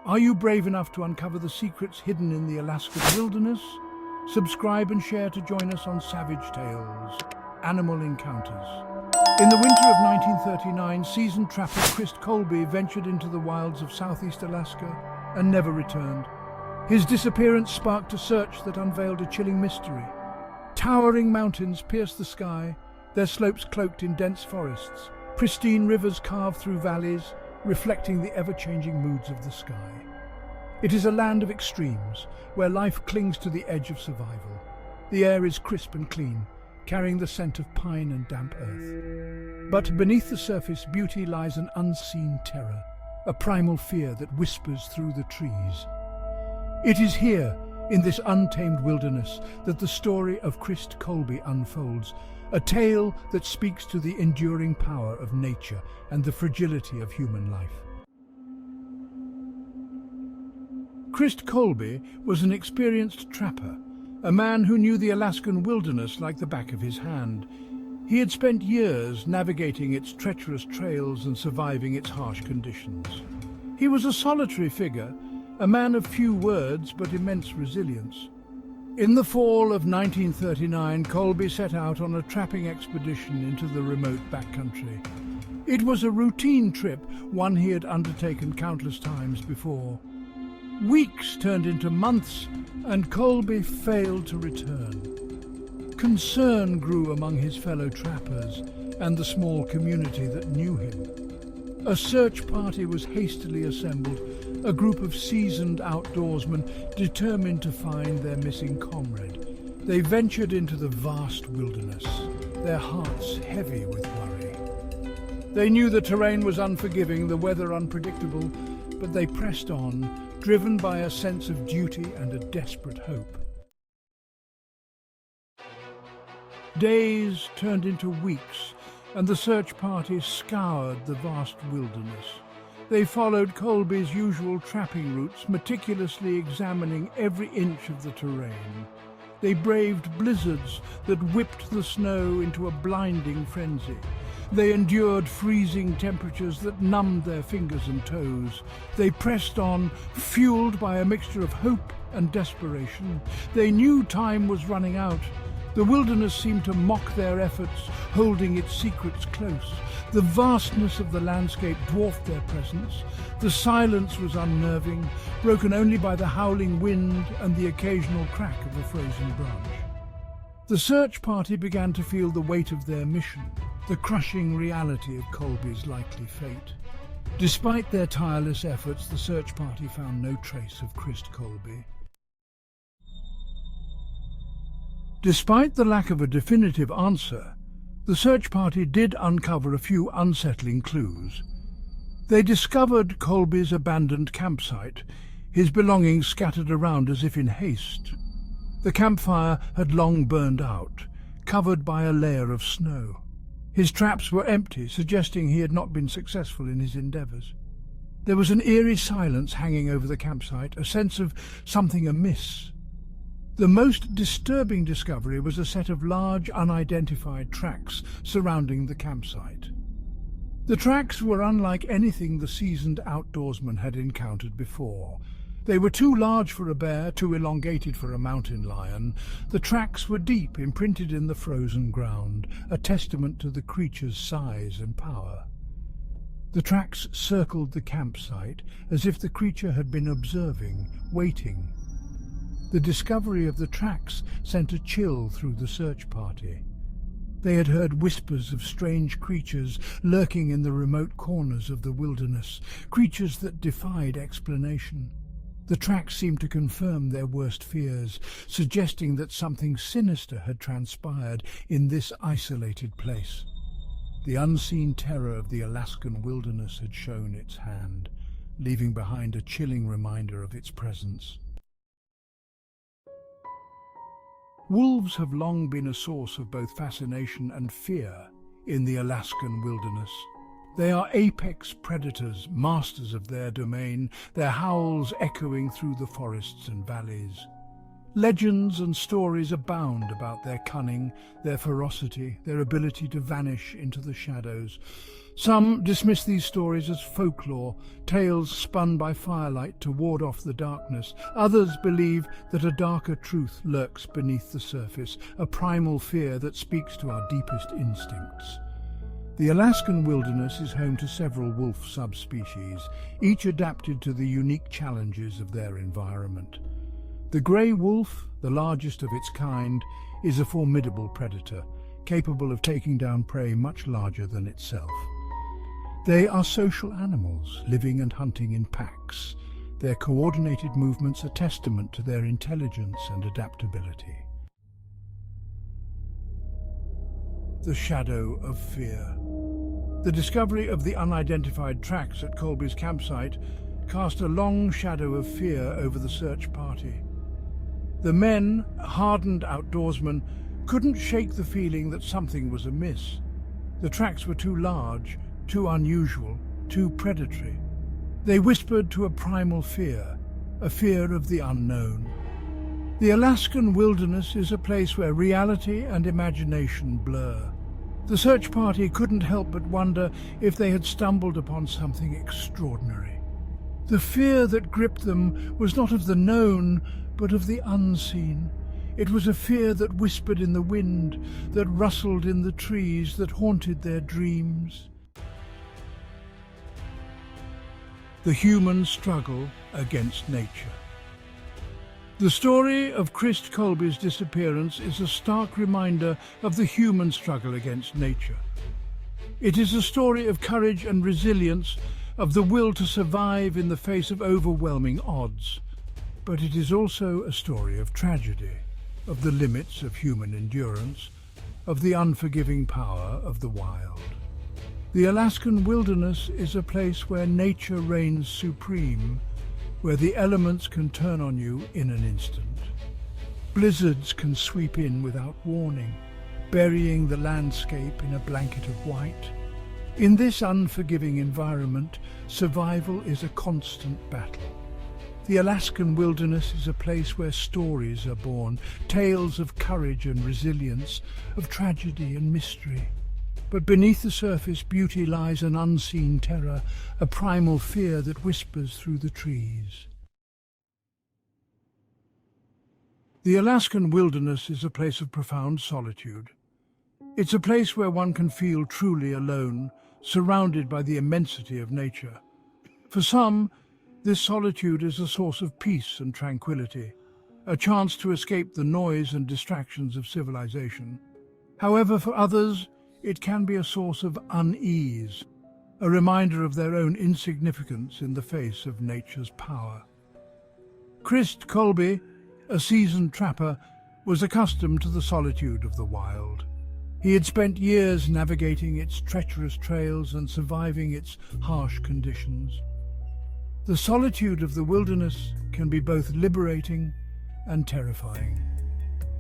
Are you brave enough to uncover the secrets hidden in the Alaskan wilderness? Subscribe and share to join us on Savage Tales, Animal Encounters. In the winter of 1939, seasoned trapper Chris Colby ventured into the wilds of southeast Alaska and never returned. His disappearance sparked a search that unveiled a chilling mystery. Towering mountains pierced the sky, their slopes cloaked in dense forests. Pristine rivers carved through valleys, reflecting the ever-changing moods of the sky. It is a land of extremes, where life clings to the edge of survival. The air is crisp and clean, carrying the scent of pine and damp earth. But beneath the surface, beauty lies an unseen terror, a primal fear that whispers through the trees. It is here, in this untamed wilderness, that the story of Chris Colby unfolds, a tale that speaks to the enduring power of nature and the fragility of human life. Chris Colby was an experienced trapper, a man who knew the Alaskan wilderness like the back of his hand. He had spent years navigating its treacherous trails and surviving its harsh conditions. He was a solitary figure, a man of few words but immense resilience. In the fall of 1939, Colby set out on a trapping expedition into the remote backcountry. It was a routine trip, one he had undertaken countless times before. Weeks turned into months, and Colby failed to return. Concern grew among his fellow trappers and the small community that knew him. A search party was hastily assembled, a group of seasoned outdoorsmen determined to find their missing comrade. They ventured into the vast wilderness, their hearts heavy with worry. They knew the terrain was unforgiving, the weather unpredictable, but they pressed on, driven by a sense of duty and a desperate hope. Days turned into weeks, and the search party scoured the vast wilderness. They followed Colby's usual trapping routes, meticulously examining every inch of the terrain. They braved blizzards that whipped the snow into a blinding frenzy. They endured freezing temperatures that numbed their fingers and toes. They pressed on, fueled by a mixture of hope and desperation. They knew time was running out. The wilderness seemed to mock their efforts, holding its secrets close. The vastness of the landscape dwarfed their presence. The silence was unnerving, broken only by the howling wind and the occasional crack of a frozen branch. The search party began to feel the weight of their mission, the crushing reality of Colby's likely fate. Despite their tireless efforts, the search party found no trace of Chris Colby. Despite the lack of a definitive answer, the search party did uncover a few unsettling clues. They discovered Colby's abandoned campsite, his belongings scattered around as if in haste. The campfire had long burned out, covered by a layer of snow. His traps were empty, suggesting he had not been successful in his endeavours. There was an eerie silence hanging over the campsite, a sense of something amiss. The most disturbing discovery was a set of large, unidentified tracks surrounding the campsite. The tracks were unlike anything the seasoned outdoorsman had encountered before. They were too large for a bear, too elongated for a mountain lion. The tracks were deep, imprinted in the frozen ground, a testament to the creature's size and power. The tracks circled the campsite as if the creature had been observing, waiting. The discovery of the tracks sent a chill through the search party. They had heard whispers of strange creatures lurking in the remote corners of the wilderness, creatures that defied explanation. The tracks seemed to confirm their worst fears, suggesting that something sinister had transpired in this isolated place. The unseen terror of the Alaskan wilderness had shown its hand, leaving behind a chilling reminder of its presence. Wolves have long been a source of both fascination and fear in the Alaskan wilderness. They are apex predators, masters of their domain, their howls echoing through the forests and valleys. Legends and stories abound about their cunning, their ferocity, their ability to vanish into the shadows. Some dismiss these stories as folklore, tales spun by firelight to ward off the darkness. Others believe that a darker truth lurks beneath the surface, a primal fear that speaks to our deepest instincts. The Alaskan wilderness is home to several wolf subspecies, each adapted to the unique challenges of their environment. The grey wolf, the largest of its kind, is a formidable predator, capable of taking down prey much larger than itself. They are social animals, living and hunting in packs. Their coordinated movements are testament to their intelligence and adaptability. The shadow of fear. The discovery of the unidentified tracks at Colby's campsite cast a long shadow of fear over the search party. The men, hardened outdoorsmen, couldn't shake the feeling that something was amiss. The tracks were too large, too unusual, too predatory. They whispered to a primal fear, a fear of the unknown. The Alaskan wilderness is a place where reality and imagination blur. The search party couldn't help but wonder if they had stumbled upon something extraordinary. The fear that gripped them was not of the known, but of the unseen. It was a fear that whispered in the wind, that rustled in the trees, that haunted their dreams. The human struggle against nature. The story of Christ Colby's disappearance is a stark reminder of the human struggle against nature. It is a story of courage and resilience, of the will to survive in the face of overwhelming odds. But it is also a story of tragedy, of the limits of human endurance, of the unforgiving power of the wild. The Alaskan wilderness is a place where nature reigns supreme, where the elements can turn on you in an instant. Blizzards can sweep in without warning, burying the landscape in a blanket of white. In this unforgiving environment, survival is a constant battle. The Alaskan wilderness is a place where stories are born, tales of courage and resilience, of tragedy and mystery. But beneath the surface beauty lies an unseen terror, a primal fear that whispers through the trees. The Alaskan wilderness is a place of profound solitude. It's a place where one can feel truly alone, surrounded by the immensity of nature. For some, this solitude is a source of peace and tranquility, a chance to escape the noise and distractions of civilization. However, for others, it can be a source of unease, a reminder of their own insignificance in the face of nature's power. Christ Colby, a seasoned trapper, was accustomed to the solitude of the wild. He had spent years navigating its treacherous trails and surviving its harsh conditions. The solitude of the wilderness can be both liberating and terrifying.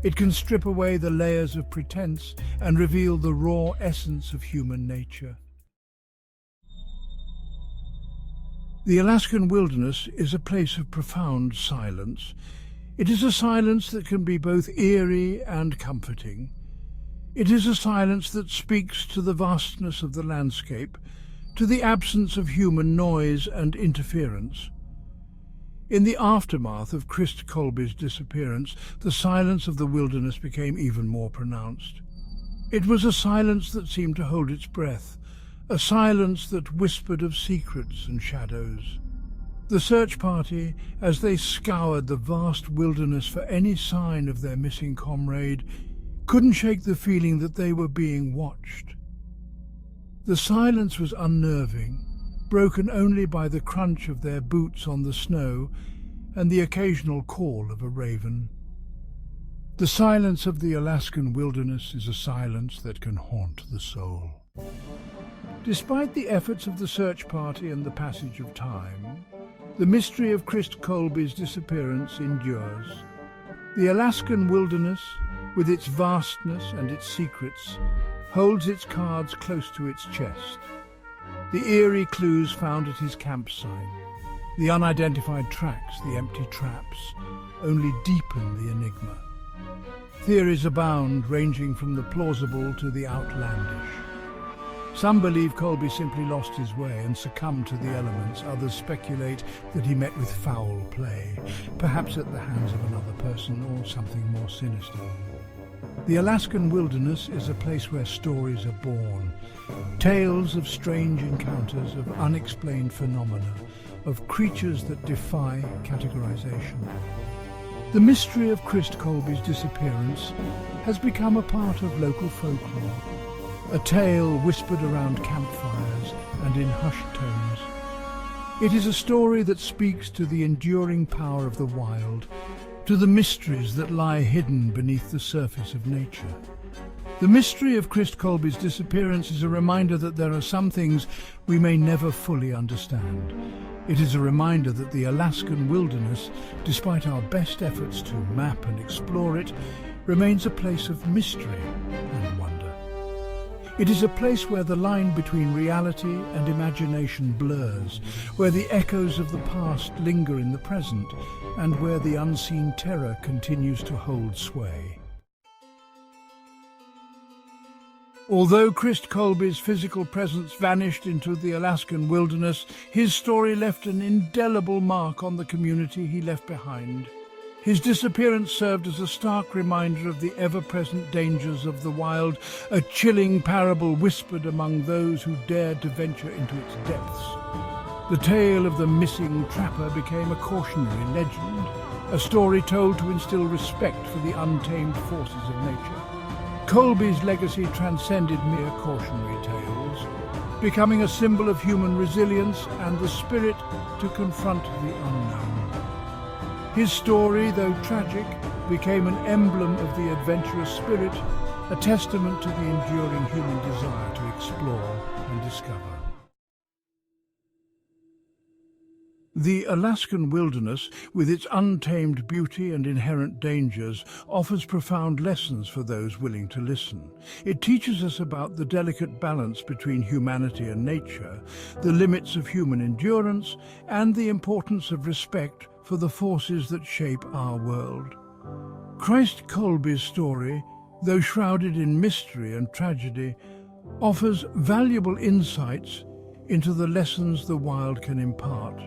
It can strip away the layers of pretense and reveal the raw essence of human nature. The Alaskan wilderness is a place of profound silence. It is a silence that can be both eerie and comforting. It is a silence that speaks to the vastness of the landscape, to the absence of human noise and interference. In the aftermath of Christ Colby's disappearance, the silence of the wilderness became even more pronounced. It was a silence that seemed to hold its breath, a silence that whispered of secrets and shadows. The search party, as they scoured the vast wilderness for any sign of their missing comrade, couldn't shake the feeling that they were being watched. The silence was unnerving, broken only by the crunch of their boots on the snow and the occasional call of a raven. The silence of the Alaskan wilderness is a silence that can haunt the soul. Despite the efforts of the search party and the passage of time, the mystery of Christ Colby's disappearance endures. The Alaskan wilderness, with its vastness and its secrets, holds its cards close to its chest. The eerie clues found at his campsite, the unidentified tracks, the empty traps, only deepen the enigma. Theories abound, ranging from the plausible to the outlandish. Some believe Colby simply lost his way and succumbed to the elements. Others speculate that he met with foul play, perhaps at the hands of another person or something more sinister. The Alaskan wilderness is a place where stories are born. Tales of strange encounters, of unexplained phenomena, of creatures that defy categorization. The mystery of Christ Colby's disappearance has become a part of local folklore, a tale whispered around campfires and in hushed tones. It is a story that speaks to the enduring power of the wild, to the mysteries that lie hidden beneath the surface of nature. The mystery of Christ Colby's disappearance is a reminder that there are some things we may never fully understand. It is a reminder that the Alaskan wilderness, despite our best efforts to map and explore it, remains a place of mystery and wonder. It is a place where the line between reality and imagination blurs, where the echoes of the past linger in the present, and where the unseen terror continues to hold sway. Although Christ Colby's physical presence vanished into the Alaskan wilderness, his story left an indelible mark on the community he left behind. His disappearance served as a stark reminder of the ever-present dangers of the wild, a chilling parable whispered among those who dared to venture into its depths. The tale of the missing trapper became a cautionary legend, a story told to instill respect for the untamed forces of nature. Colby's legacy transcended mere cautionary tales, becoming a symbol of human resilience and the spirit to confront the unknown. His story, though tragic, became an emblem of the adventurous spirit, a testament to the enduring human desire to explore and discover. The Alaskan wilderness, with its untamed beauty and inherent dangers, offers profound lessons for those willing to listen. It teaches us about the delicate balance between humanity and nature, the limits of human endurance, and the importance of respect for the forces that shape our world. Christ Colby's story, though shrouded in mystery and tragedy, offers valuable insights into the lessons the wild can impart.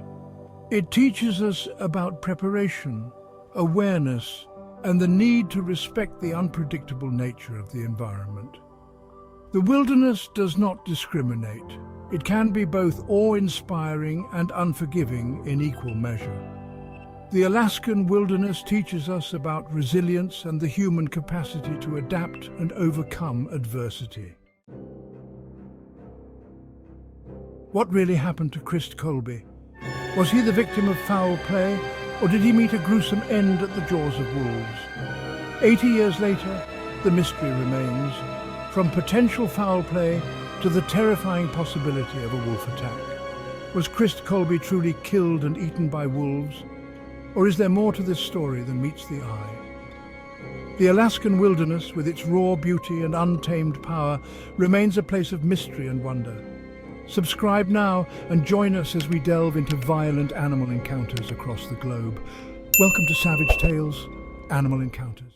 It teaches us about preparation, awareness, and the need to respect the unpredictable nature of the environment. The wilderness does not discriminate. It can be both awe-inspiring and unforgiving in equal measure. The Alaskan wilderness teaches us about resilience and the human capacity to adapt and overcome adversity. What really happened to Christ Colby? Was he the victim of foul play, or did he meet a gruesome end at the jaws of wolves? 80 years later, the mystery remains, from potential foul play to the terrifying possibility of a wolf attack. Was Christ Colby truly killed and eaten by wolves? Or is there more to this story than meets the eye? The Alaskan wilderness, with its raw beauty and untamed power, remains a place of mystery and wonder. Subscribe now and join us as we delve into violent animal encounters across the globe. Welcome to Savage Tales, Animal Encounters.